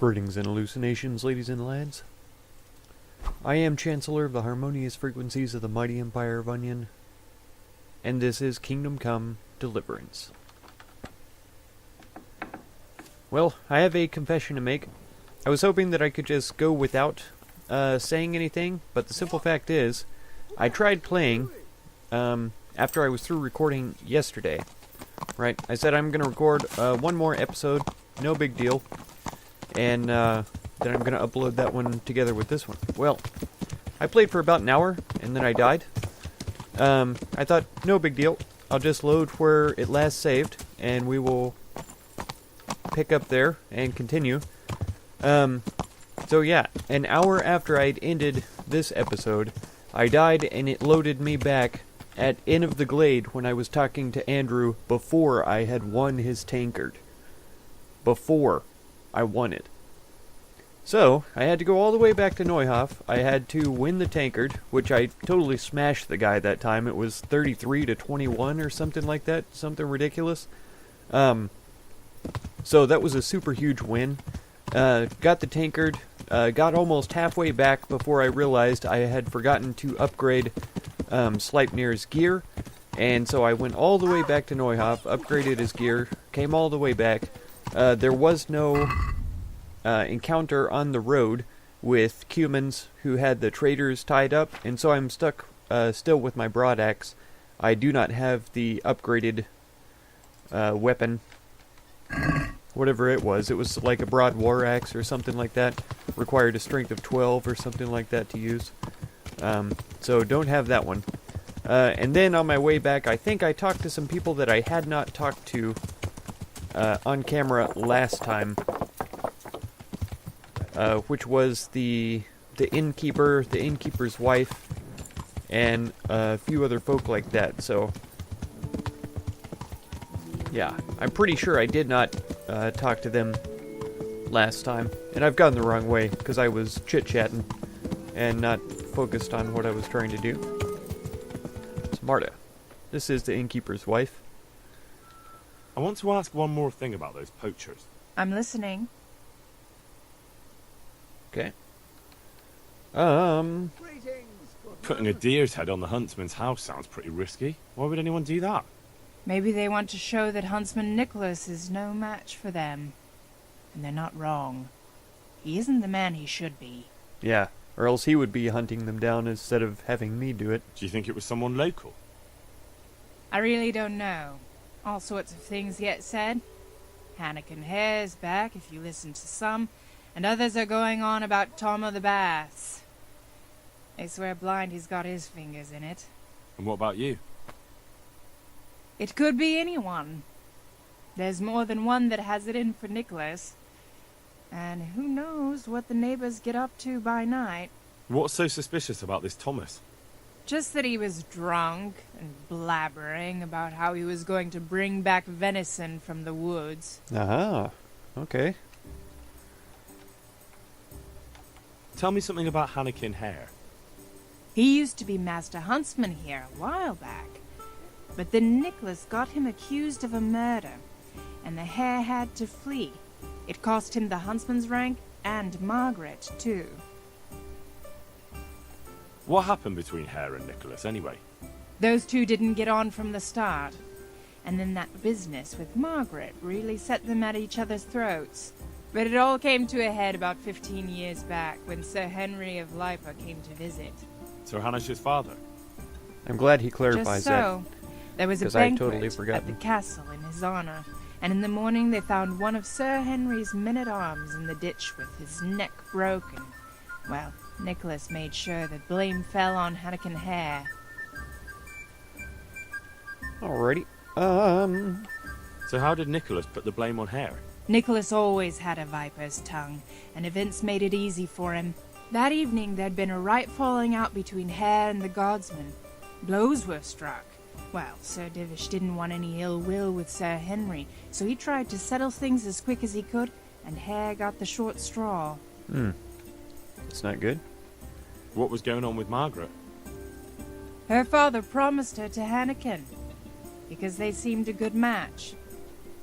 Greetings and hallucinations, ladies and lads. I am Chancellor of the harmonious frequencies of the mighty Empire of Onion, and this is Kingdom Come Deliverance. Well, I have a confession to make. I was hoping that I could just go without saying anything, but the simple fact is, I tried playing after I was through recording yesterday. Right, I said I'm going to record one more episode, no big deal, and then I'm going to upload that one together with this one. Well, I played for about an hour, and then I died. I thought, no big deal, I'll just load where it last saved, and we will pick up there and continue. So yeah, an hour after I'd ended this episode, I died, and it loaded me back at Inn of the Glade when I was talking to Andrew before I had won his tankard. Before I won it. So, I had to go all the way back to Neuhof. I had to win the tankard, which I totally smashed the guy that time. It was 33-21 or something like that. Something ridiculous. So that was a super huge win. Got the tankard. Got almost halfway back before I realized I had forgotten to upgrade Sleipnir's gear. And so I went all the way back to Neuhof, upgraded his gear, came all the way back. There was no encounter on the road with Cumans who had the traders tied up, and so I'm stuck still with my broadaxe. I do not have the upgraded weapon, whatever it was. It was like a broad war axe or something like that. Required a strength of 12 or something like that to use. So don't have that one. And then on my way back, I think I talked to some people that I had not talked to on camera last time, which was the innkeeper, the innkeeper's wife, and a few other folk like that. So yeah, I'm pretty sure I did not talk to them last time, and I've gone the wrong way because I was chit-chatting and not focused on what I was trying to do. It's Marta. This is the innkeeper's wife. I want to ask one more thing about those poachers. I'm listening. Okay. Putting a deer's head on the huntsman's house sounds pretty risky. Why would anyone do that? Maybe they want to show that Huntsman Nicholas is no match for them. And they're not wrong. He isn't the man he should be. Yeah, or else he would be hunting them down instead of having me do it. Do you think it was someone local? I really don't know. All sorts of things get said. Hanukkah hare's back, if you listen to some, and others are going on about Tom of the Baths. They swear blind he's got his fingers in it. And what about you? It could be anyone. There's more than one that has it in for Nicholas. And who knows what the neighbors get up to by night. What's so suspicious about this Thomas? Just that he was drunk and blabbering about how he was going to bring back venison from the woods. Aha, okay. Tell me something about Hanukkah hare. He used to be master huntsman here a while back. But then Nicholas got him accused of a murder, and the hare had to flee. It cost him the huntsman's rank and Margaret, too. What happened between Hare and Nicholas, anyway? Those two didn't get on from the start. And then that business with Margaret really set them at each other's throats. But it all came to a head about 15 years back, when Sir Henry of Lipa came to visit. Sir Hanush's father? I'm glad he clarifies Just so, there was a banquet at the castle in his honor, and in the morning they found one of Sir Henry's men-at-arms in the ditch with his neck broken. Well, Nicholas made sure the blame fell on Hanukkah hare. Alrighty. So how did Nicholas put the blame on Hare? Nicholas always had a viper's tongue, and events made it easy for him. That evening there'd been a right falling out between Hare and the guardsman. Blows were struck. Well, Sir Divish didn't want any ill will with Sir Henry, so he tried to settle things as quick as he could, and Hare got the short straw. It's not good. What was going on with Margaret? Her father promised her to Hanukkah, because they seemed a good match.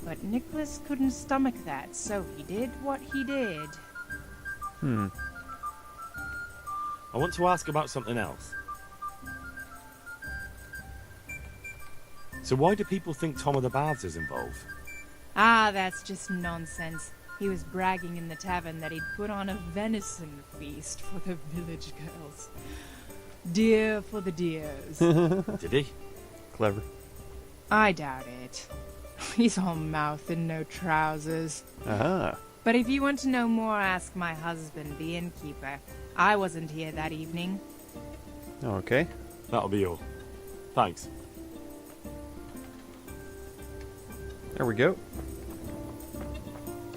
But Nicholas couldn't stomach that, so he did what he did. Hmm. I want to ask about something else. So why do people think Tom of the Baths is involved? Ah, that's just nonsense. He was bragging in the tavern that he'd put on a venison feast for the village girls. Deer for the deers. Did he? Clever. I doubt it. He's all mouth and no trousers. Aha. But if you want to know more, ask my husband, the innkeeper. I wasn't here that evening. Okay. That'll be all. Thanks. There we go.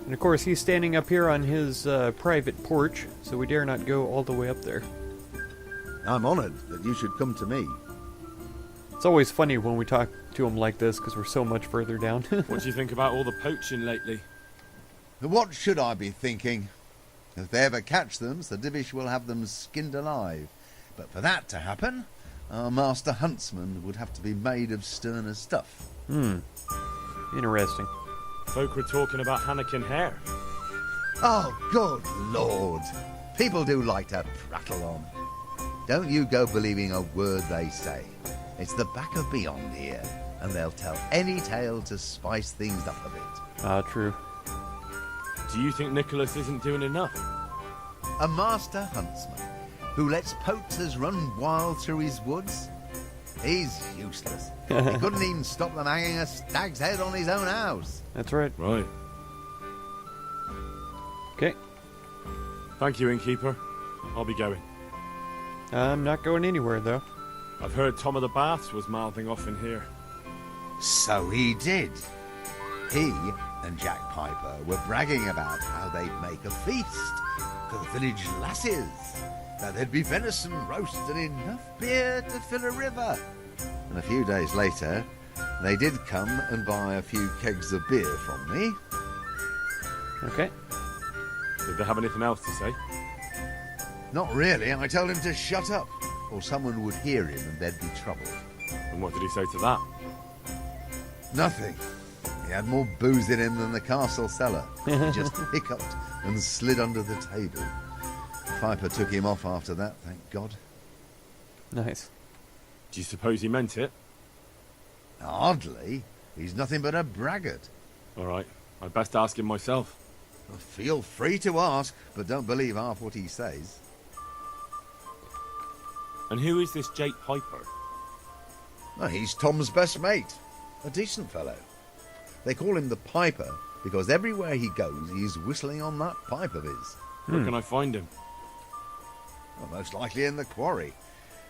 And of course, he's standing up here on his private porch, so we dare not go all the way up there. I'm honored that you should come to me. It's always funny when we talk to him like this, because we're so much further down. What do you think about all the poaching lately? What should I be thinking? If they ever catch them, Sir Divish will have them skinned alive. But for that to happen, our master huntsman would have to be made of sterner stuff. Interesting. Folk were talking about Hanush hare. Oh, good lord. People do like to prattle on. Don't you go believing a word they say. It's the back of beyond here, and they'll tell any tale to spice things up a bit. Ah, true. Do you think Nicholas isn't doing enough? A master huntsman who lets poachers run wild through his woods? He's useless. He couldn't even stop them hanging a stag's head on his own house. That's right. Right. Okay. Thank you, innkeeper. I'll be going. I'm not going anywhere, though. I've heard Tom of the Baths was mouthing off in here. So he did. He and Jack Piper were bragging about how they'd make a feast for the village lasses, that there'd be venison roast and enough beer to fill a river. And a few days later, they did come and buy a few kegs of beer from me. Okay. Did they have anything else to say? Not really. I told him to shut up, or someone would hear him and there'd be trouble. And what did he say to that? Nothing. He had more booze in him than the castle cellar. He just hiccuped and slid under the table. Piper took him off after that, thank God. Nice. Do you suppose he meant it? Hardly. He's nothing but a braggart. All right. I'd best ask him myself. Well, feel free to ask, but don't believe half what he says. And who is this Jake Piper? Well, he's Tom's best mate. A decent fellow. They call him the Piper because everywhere he goes, he's whistling on that pipe of his. Where can I find him? Well, most likely in the quarry.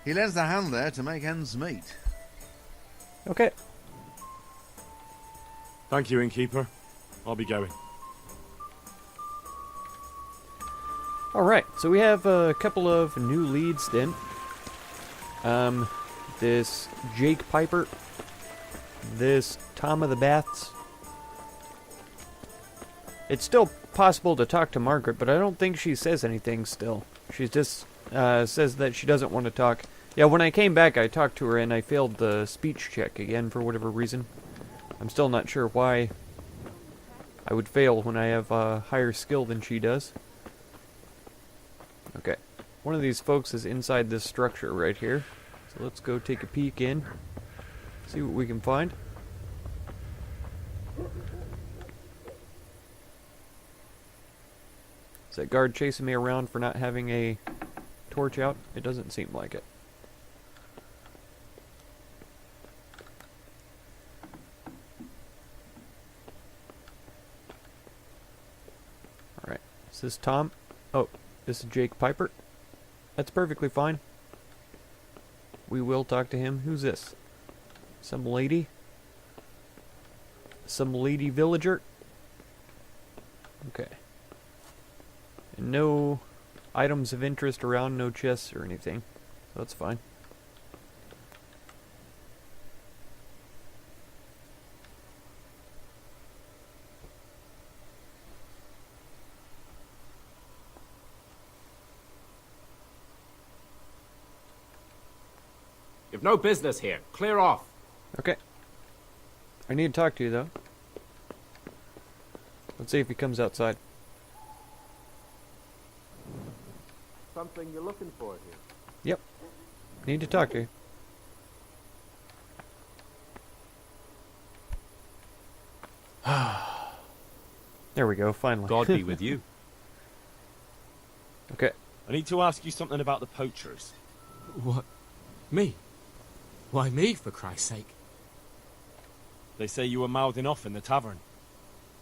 He lends a hand there to make ends meet. Okay. Thank you, innkeeper. I'll be going. Alright, so we have a couple of new leads then. This Jake Piper. This Tom of the Baths. It's still possible to talk to Margaret, but I don't think she says anything still. She just says that she doesn't want to talk. Yeah, when I came back, I talked to her and I failed the speech check again for whatever reason. I'm still not sure why I would fail when I have a higher skill than she does. Okay. One of these folks is inside this structure right here. So let's go take a peek in. See what we can find. Is that guard chasing me around for not having a torch out? It doesn't seem like it. Alright. Is this Tom? Oh, this is Jake Piper. That's perfectly fine. We will talk to him. Who's this? Some lady? Some lady villager? Okay. And no items of interest around, no chests or anything. So that's fine. You've no business here. Clear off. Okay. I need to talk to you, though. Let's see if he comes outside. something you're looking for here? Yep. Need to talk to you. There we go, finally. God be with you. Okay. I need to ask you something about the poachers. What? Me? Why me, for Christ's sake? They say you were mouthing off in the tavern.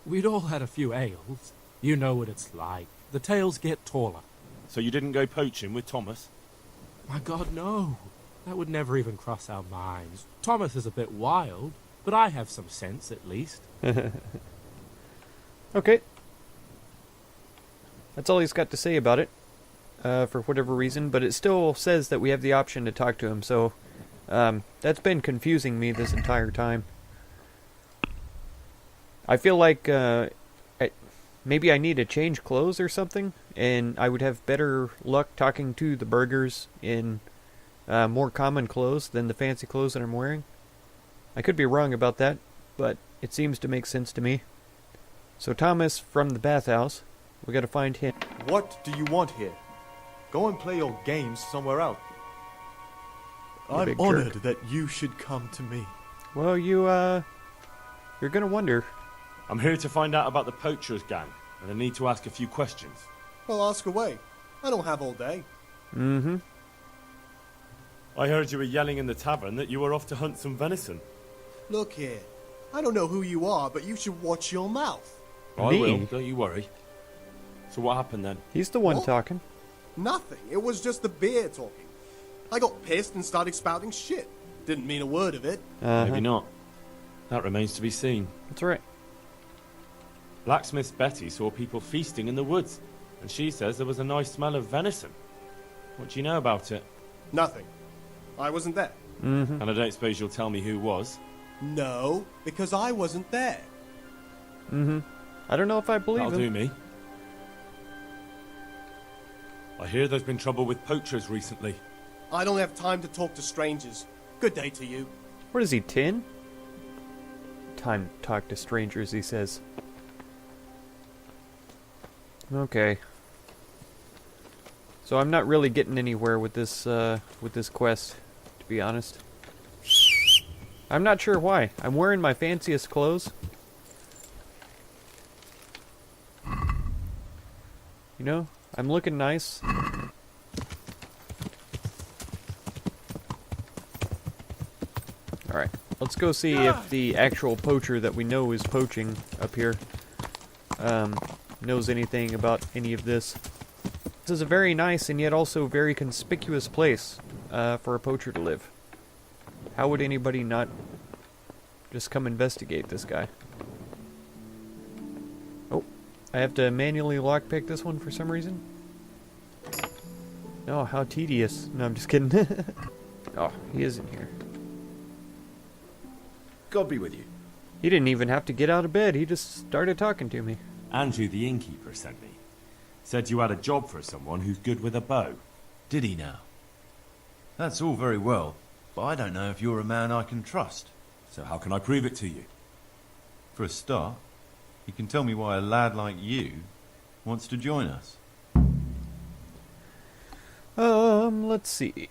We'd all had a few ales. You know what it's like. The tales get taller. So you didn't go poaching with Thomas? My God, no. That would never even cross our minds. Thomas is a bit wild, but I have some sense, at least. Okay. That's all he's got to say about it, for whatever reason, but it still says that we have the option to talk to him, so that's been confusing me this entire time. I feel like maybe I need to change clothes or something, and I would have better luck talking to the burghers in more common clothes than the fancy clothes that I'm wearing. I could be wrong about that, but it seems to make sense to me. So Thomas from the bathhouse, we gotta find him. What do you want here? Go and play your games somewhere else. I'm big honored jerk. that you should come to me. Well, you're gonna wonder. I'm here to find out about the poachers gang, and I need to ask a few questions. Well, ask away. I don't have all day. Mm-hmm. I heard you were yelling in the tavern that you were off to hunt some venison. Look here. I don't know who you are, but you should watch your mouth. I Me? will, don't you worry. So what happened then? He's the one What? talking. Nothing. It was just the beer talking. I got pissed and started spouting shit. Didn't mean a word of it. Maybe not. That remains to be seen. That's right. Blacksmith Betty saw people feasting in the woods, and she says there was a nice smell of venison. What do you know about it? Nothing. I wasn't there. Mm-hmm. And I don't suppose you'll tell me who was. No, because I wasn't there. Mm-hmm. I don't know if I believe That'll do him. me. I hear there's been trouble with poachers recently. I don't have time to talk to strangers. Good day to you. What is he, 10? Time to talk to strangers, he says. Okay. So I'm not really getting anywhere with this quest, to be honest. I'm not sure why. I'm wearing my fanciest clothes. You know, I'm looking nice. Alright, let's go see if the actual poacher that we know is poaching up here knows anything about any of this. This is a very nice and yet also very conspicuous place for a poacher to live. How would anybody not just come investigate this guy? Oh, I have to manually lockpick this one for some reason? Oh, how tedious. No, I'm just kidding. Oh, he is in here. God be with you. He didn't even have to get out of bed. He just started talking to me. Andrew the innkeeper sent me. Said you had a job for someone who's good with a bow. Did he now? That's all very well, but I don't know if you're a man I can trust. So how can I prove it to you? For a start, you can tell me why a lad like you wants to join us. Let's see.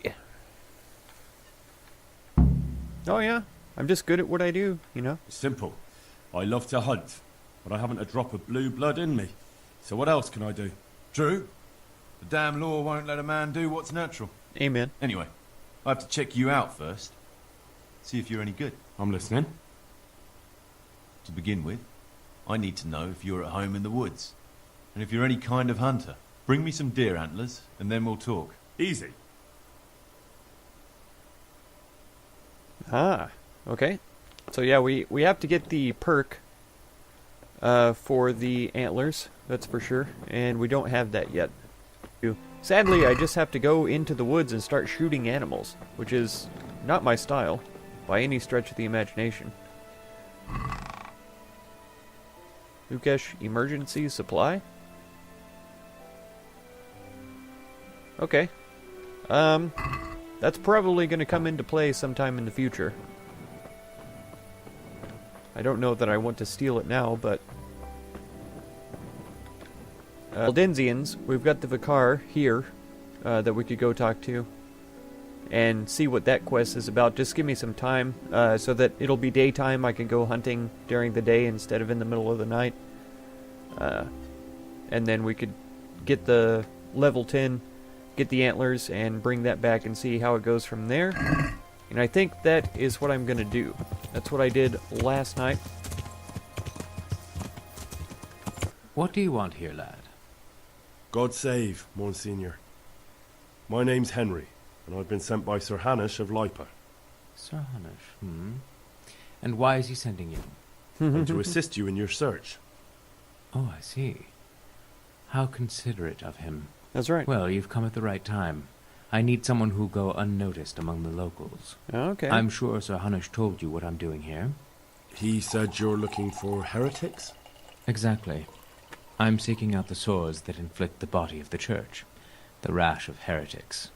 Oh yeah, I'm just good at what I do, you know? It's simple. I love to hunt, but I haven't a drop of blue blood in me. So what else can I do? True. The damn law won't let a man do what's natural. Amen. Anyway, I have to check you out first. See if you're any good. I'm listening. To begin with, I need to know if you're at home in the woods. And if you're any kind of hunter. Bring me some deer antlers, and then we'll talk. Easy. Ah, okay. So yeah, we have to get the perk for the antlers, that's for sure, and we don't have that yet. Sadly, I just have to go into the woods and start shooting animals, which is not my style, by any stretch of the imagination. Lukesh emergency supply? Okay. That's probably going to come into play sometime in the future. I don't know that I want to steal it now, but... Denzians, we've got the Vicar here. that we could go talk to and see what that quest is about. Just give me some time so that it'll be daytime. I can go hunting during the day instead of in the middle of the night. And then we could get the level 10, get the antlers, and bring that back and see how it goes from there. And I think that is what I'm going to do. That's what I did last night. What do you want here, lad? God save, Monsignor. My name's Henry, and I've been sent by Sir Hanush of Lipa. Sir Hanush, And why is he sending you? And to assist you in your search. Oh, I see. How considerate of him. That's right. Well, you've come at the right time. I need someone who'll go unnoticed among the locals. Okay. I'm sure Sir Hanush told you what I'm doing here. He said you're looking for heretics? Exactly. I'm seeking out the sores that inflict the body of the church. The rash of heretics.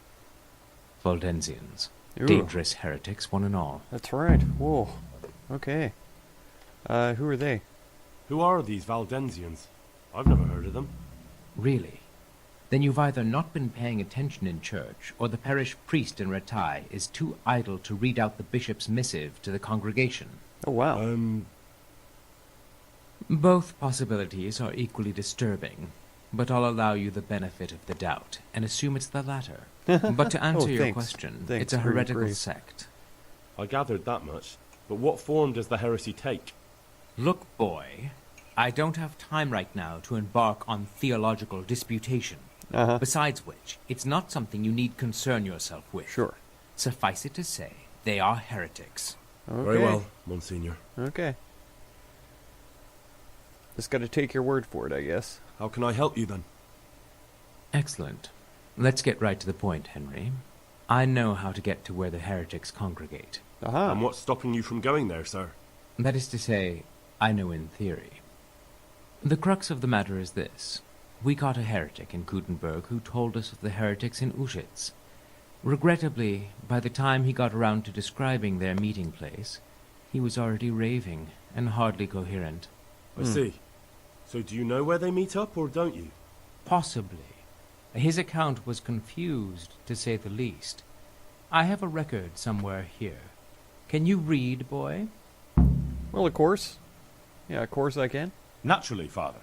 Valdensians. Ooh. Dangerous heretics, one and all. That's right. Whoa. Okay. Who are they? Who are these Valdensians? I've never heard of them. Really? Then you've either not been paying attention in church, or the parish priest in Ratai is too idle to read out the bishop's missive to the congregation. Oh, wow. Both possibilities are equally disturbing, but I'll allow you the benefit of the doubt, and assume it's the latter. But to answer your question, it's a heretical sect. I gathered that much. But what form does the heresy take? Look, boy, I don't have time right now to embark on theological disputation. Besides which, it's not something you need concern yourself with. Sure. Suffice it to say, they are heretics. Okay. Very well, Monsignor. Okay. Just gotta take your word for it, I guess. How can I help you then? Excellent. Let's get right to the point, Henry. I know how to get to where the heretics congregate. And what's stopping you from going there, sir? That is to say, I know in theory. The crux of the matter is this. We caught a heretic in Gutenberg who told us of the heretics in Uzhitz. Regrettably, by the time he got around to describing their meeting place, he was already raving and hardly coherent. I see. So do you know where they meet up, or don't you? Possibly. His account was confused, to say the least. I have a record somewhere here. Can you read, boy? Well, of course. Yeah, of course I can. Naturally, Father.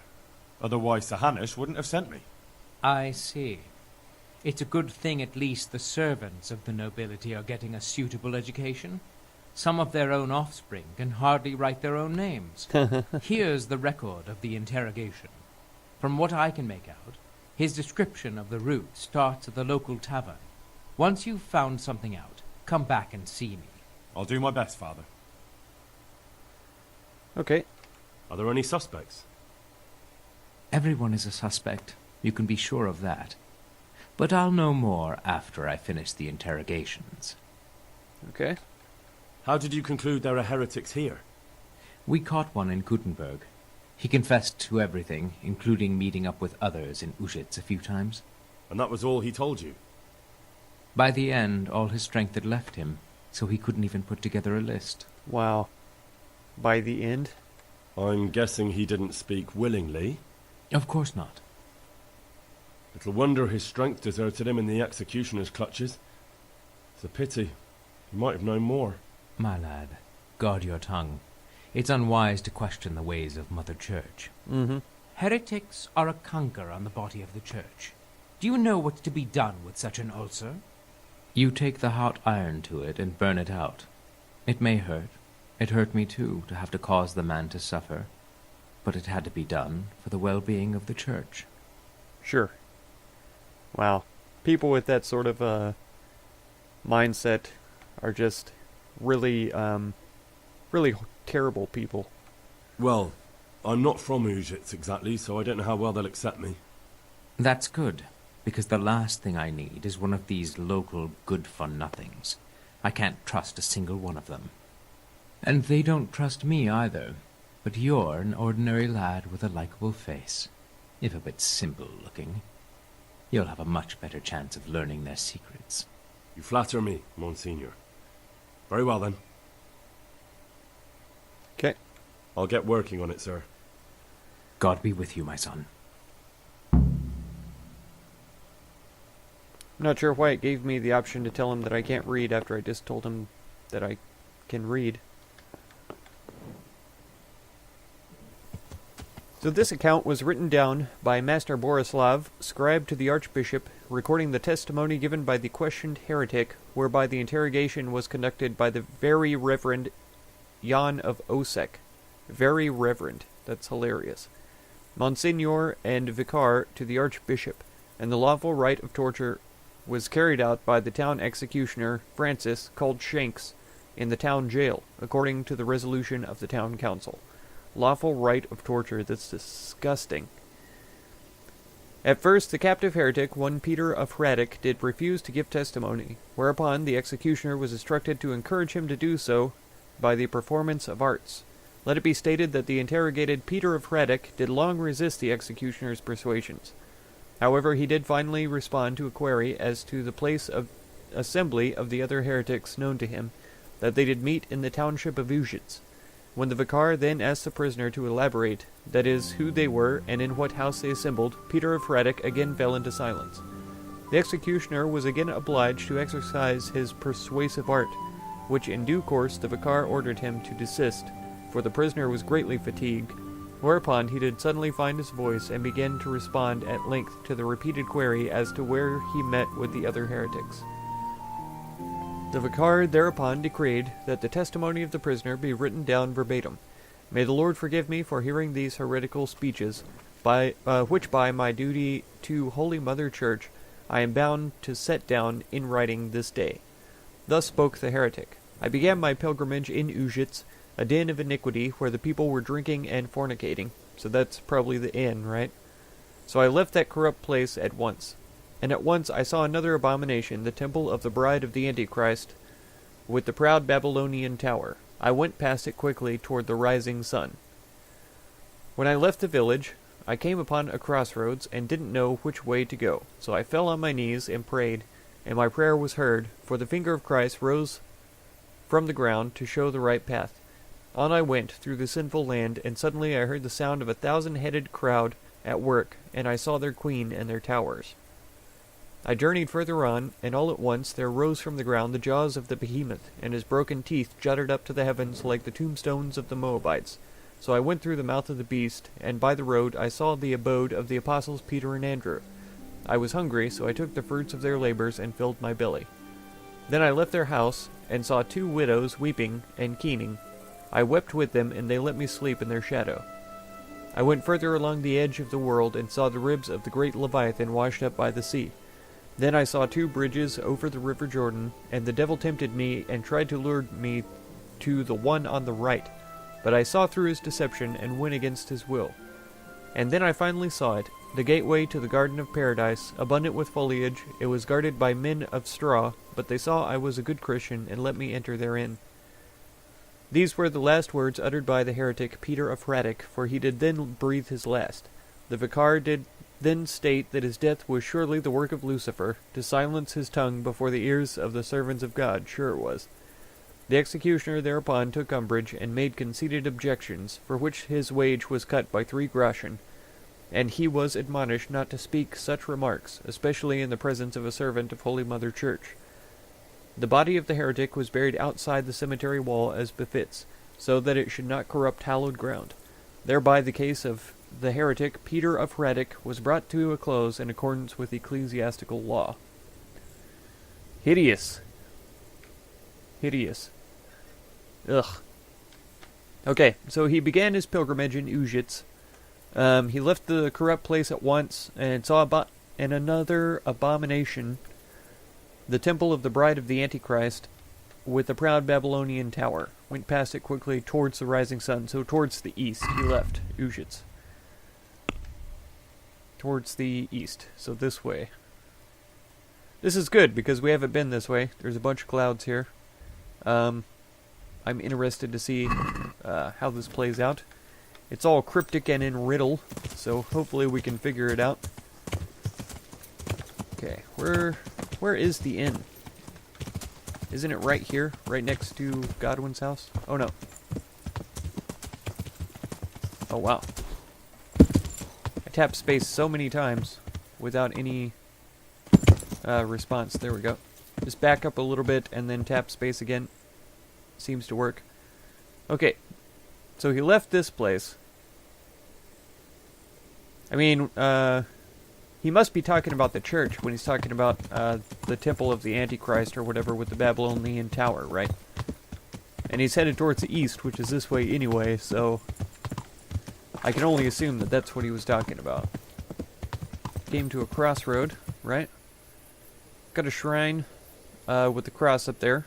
Otherwise Sir Hanush wouldn't have sent me. I see. It's a good thing at least the servants of the nobility are getting a suitable education. Some of their own offspring can hardly write their own names. Here's the record of the interrogation. From what I can make out, his description of the route starts at the local tavern. Once you've found something out, come back and see me. I'll do my best, Father. Okay. Are there any suspects? Everyone is a suspect. You can be sure of that. But I'll know more after I finish the interrogations. Okay. How did you conclude there are heretics here? We caught one in Gutenberg. He confessed to everything, including meeting up with others in Uzhitz a few times. And that was all he told you? By the end, all his strength had left him, so he couldn't even put together a list. Wow. By the end? I'm guessing he didn't speak willingly. Of course not. Little wonder his strength deserted him in the executioner's clutches. It's a pity. He might have known more. My lad, guard your tongue. It's unwise to question the ways of Mother Church. Heretics are a canker on the body of the Church. Do you know what's to be done with such an ulcer? You take the hot iron to it and burn it out. It may hurt. It hurt me too, to have to cause the man to suffer. But it had to be done for the well-being of the Church. Sure. Wow. People with that sort of mindset are just really, really terrible people. Well, I'm not from Uzhitz exactly, so I don't know how well they'll accept me. That's good, because the last thing I need is one of these local good-for-nothings. I can't trust a single one of them. And they don't trust me either. But you're an ordinary lad with a likable face, if a bit simple-looking. You'll have a much better chance of learning their secrets. You flatter me, Monsignor. Very well, then. Okay. I'll get working on it, sir. God be with you, my son. I'm not sure why it gave me the option to tell him that I can't read after I just told him that I can read. So this account was written down by Master Borislav, scribe to the Archbishop, recording the testimony given by the questioned heretic, whereby the interrogation was conducted by the Very Reverend Jan of Osek. Very Reverend. That's hilarious. Monsignor and Vicar to the Archbishop, and the lawful rite of torture was carried out by the town executioner, Francis, called Shanks, in the town jail, according to the resolution of the town council. Lawful rite of torture, that's disgusting. At first, the captive heretic, one Peter of Hradec, did refuse to give testimony, whereupon the executioner was instructed to encourage him to do so by the performance of arts. Let it be stated that the interrogated Peter of Hradec did long resist the executioner's persuasions. However, he did finally respond to a query as to the place of assembly of the other heretics known to him, that they did meet in the township of Uzhitz. When the vicar then asked the prisoner to elaborate, that is, who they were and in what house they assembled, Peter of Hradec again fell into silence. The executioner was again obliged to exercise his persuasive art, which in due course the vicar ordered him to desist, for the prisoner was greatly fatigued, whereupon he did suddenly find his voice and began to respond at length to the repeated query as to where he met with the other heretics. The vicar thereupon decreed that the testimony of the prisoner be written down verbatim. May the Lord forgive me for hearing these heretical speeches, which by my duty to Holy Mother Church I am bound to set down in writing this day. Thus spoke the heretic. I began my pilgrimage in Uzhitz, a den of iniquity where the people were drinking and fornicating. So that's probably the inn, right? So I left that corrupt place at once. And at once I saw another abomination, the temple of the bride of the Antichrist, with the proud Babylonian tower. I went past it quickly toward the rising sun. When I left the village, I came upon a crossroads and didn't know which way to go. So I fell on my knees and prayed, and my prayer was heard, for the finger of Christ rose from the ground to show the right path. On I went through the sinful land, and suddenly I heard the sound of 1,000-headed crowd at work, and I saw their queen and their towers. I journeyed further on, and all at once there rose from the ground the jaws of the behemoth, and his broken teeth jutted up to the heavens like the tombstones of the Moabites. So I went through the mouth of the beast, and by the road I saw the abode of the apostles Peter and Andrew. I was hungry, so I took the fruits of their labors and filled my belly. Then I left their house, and saw 2 widows weeping and keening. I wept with them, and they let me sleep in their shadow. I went further along the edge of the world, and saw the ribs of the great Leviathan washed up by the sea. Then I saw 2 bridges over the river Jordan, and the devil tempted me and tried to lure me to the one on the right. But I saw through his deception and went against his will. And then I finally saw it, the gateway to the garden of paradise, abundant with foliage. It was guarded by men of straw, but they saw I was a good Christian and let me enter therein. These were the last words uttered by the heretic Peter of Hradec, for he did then breathe his last. The vicar did then state that his death was surely the work of Lucifer, to silence his tongue before the ears of the servants of God. Sure it was. The executioner thereupon took umbrage, and made conceited objections, for which his wage was cut by 3 groschen, and he was admonished not to speak such remarks, especially in the presence of a servant of Holy Mother Church. The body of the heretic was buried outside the cemetery wall as befits, so that it should not corrupt hallowed ground. Thereby the case of the heretic Peter of Hradec was brought to a close in accordance with ecclesiastical law. Hideous. Hideous. Ugh. Okay, so he began his pilgrimage in Uzhitz. He left the corrupt place at once, and saw another abomination, the temple of the bride of the Antichrist, with the proud Babylonian tower. Went past it quickly towards the rising sun, so towards the east he left Uzhitz. Towards the east, so this way. This is good, because we haven't been this way. There's a bunch of clouds here. I'm interested to see how this plays out. It's all cryptic and in riddle, so hopefully we can figure it out. Okay, where is the inn? Isn't it right here, right next to Godwin's house? Oh no. Oh wow. I tapped space so many times without any response. There we go. Just back up a little bit and then tap space again. Seems to work. Okay. So he left this place. I mean, he must be talking about the church when he's talking about the temple of the Antichrist or whatever with the Babylonian tower, right? And he's headed towards the east, which is this way anyway, so I can only assume that that's what he was talking about. Came to a crossroad, right? Got a shrine with the cross up there.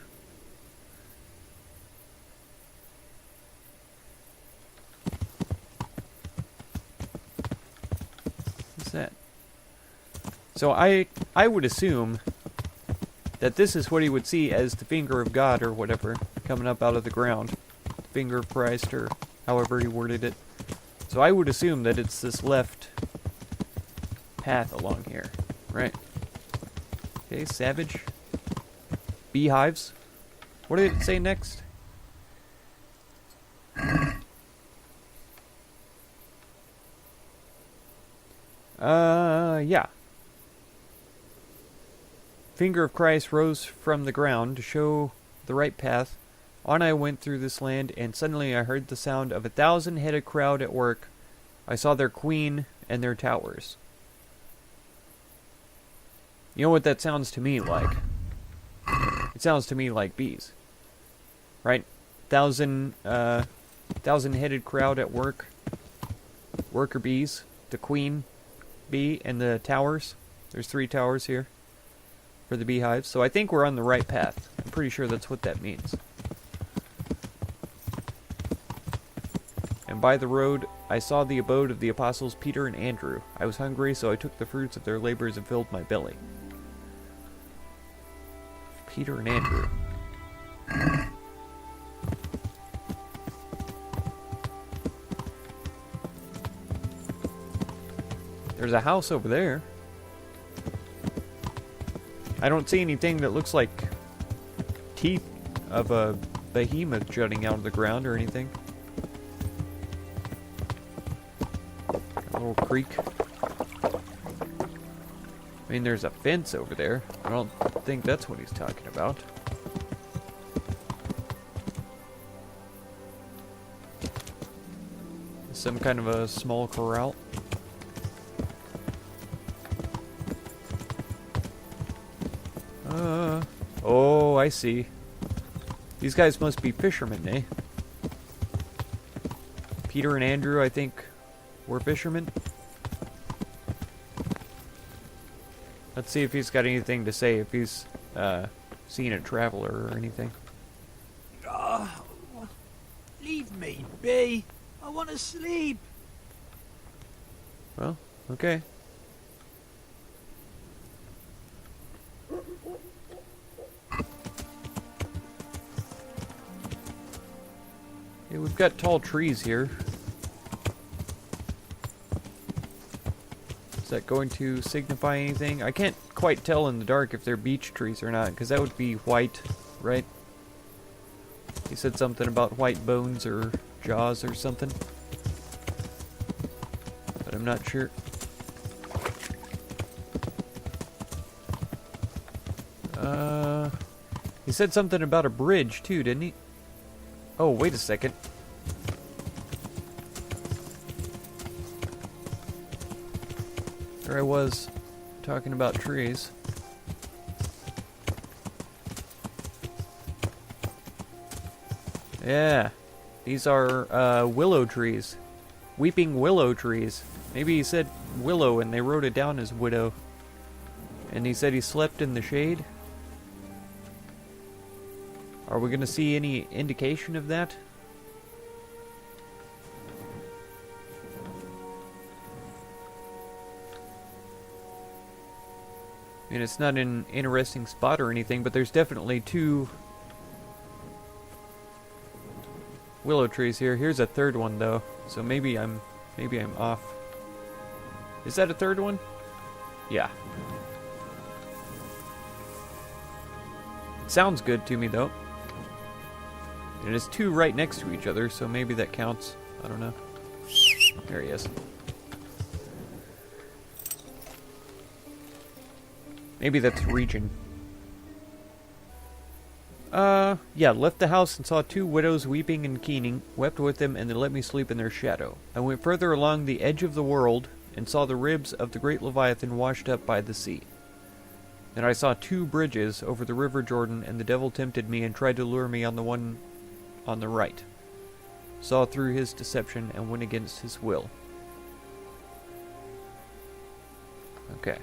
What's that? So I would assume that this is what he would see as the finger of God or whatever coming up out of the ground. Finger of Christ or however he worded it. So I would assume that it's this left path along here, right? Okay, savage. Beehives. What did it say next? Yeah. Finger of Christ rose from the ground to show the right path. On I went through this land, and suddenly I heard the sound of 1,000-headed crowd at work. I saw their queen and their towers. You know what that sounds to me like? It sounds to me like bees. Right? 1,000-headed crowd at work. Worker bees. The queen bee and the towers. There's 3 towers here for the beehives. So I think we're on the right path. I'm pretty sure that's what that means. And by the road, I saw the abode of the apostles Peter and Andrew. I was hungry, so I took the fruits of their labors and filled my belly. Peter and Andrew. There's a house over there. I don't see anything that looks like teeth of a behemoth jutting out of the ground or anything. A little creek. I mean, there's a fence over there. I don't think that's what he's talking about. Some kind of a small corral. Oh, I see. These guys must be fishermen, eh? Peter and Andrew, I think, were fishermen. Let's see if he's got anything to say, if he's seen a traveler or anything. Leave me be. I want to sleep. Well, okay. Yeah, we've got tall trees here. Is that going to signify anything? I can't quite tell in the dark if they're beech trees or not, because that would be white, right? He said something about white bones or jaws or something. But I'm not sure. He said something about a bridge too, didn't he? Oh, wait a second. There I was, talking about trees. Yeah, these are willow trees. Weeping willow trees. Maybe he said willow and they wrote it down as widow. And he said he slept in the shade. Are we going to see any indication of that? I mean, it's not an interesting spot or anything, but there's definitely 2 willow trees here. Here's a third one though, so maybe I'm off. Is that a third one? Yeah. It sounds good to me though. And it's 2 right next to each other, so maybe that counts. I don't know. There he is. Maybe that's region. Yeah, left the house and saw 2 widows weeping and keening, wept with them, and they let me sleep in their shadow. I went further along the edge of the world, and saw the ribs of the great Leviathan washed up by the sea. And I saw 2 bridges over the river Jordan, and the devil tempted me and tried to lure me on the one on the right. Saw through his deception and went against his will. Okay.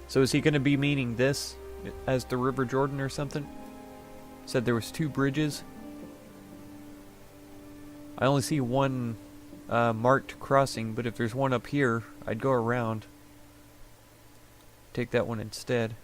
So is he going to be meaning this as the River Jordan or something? Said there was 2 bridges. I only see one marked crossing, but if there's one up here, I'd go around. Take that one instead.